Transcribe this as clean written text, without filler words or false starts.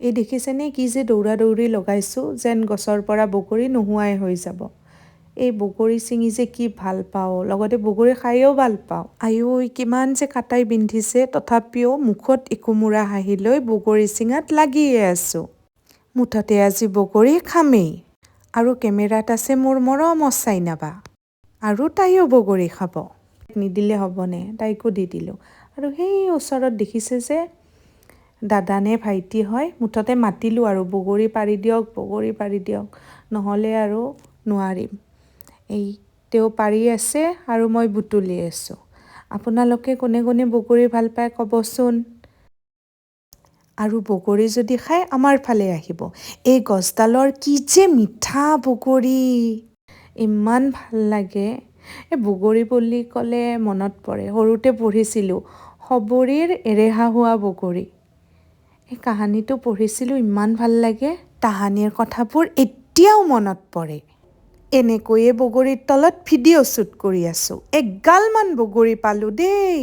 এই দেখিছেনে কি যে দৌৰা দৌৰি লগাইছোঁ, যেন গছৰ পৰা বগৰী নোহোৱাই হৈ যাব। এই বগৰী ছিঙি যে কি ভাল পাওঁ, লগতে বগৰী খায়ো ভাল পাওঁ। আইঐ কিমান যে কাটাই বিন্ধিছে, তথাপিও মুখত একুমুৰা হাঁহি লৈ বগৰী ছিঙাত লাগিয়ে আছোঁ। মুঠতে আজি বগৰী খামেই। আৰু কেমেৰাত আছে মোৰ মৰমৰ চাইনাবা। আৰু তাইও বগৰী খাব। নিদিলে হ'বনে, তাইকো দি দিলোঁ। আৰু সেই ওচৰত দেখিছে যে দাদা নে ভাইটি হয়, মুঠতে মাতিলোঁ আৰু বগৰী পাৰি দিয়ক, বগৰী পাৰি দিয়ক, নহ'লে আৰু নোৱাৰিম। এই তেওঁ পাৰি আছে আৰু মই বুটলি আছোঁ। আপোনালোকে কোনে কোনে বগৰী ভাল পায় ক'বচোন। আৰু বগৰী যদি খায় আমাৰ ফালে আহিব। এই গছডালৰ কি যে মিঠা বগৰী, ইমান ভাল লাগে। এই বগৰী বুলি ক'লে মনত পৰে, সৰুতে পঢ়িছিলোঁ শবৰীৰ এৰেহা হোৱা বগৰী। এই কাহানীটো পঢ়িছিলোঁ, ইমান ভাল লাগে। তাহানিৰ কথাবোৰ এতিয়াও মনত পৰে। এনেকৈয়ে বগৰীৰ তলত ভিডিঅ' শ্বুট কৰি আছোঁ। এগালমান বগৰী পালোঁ দেই।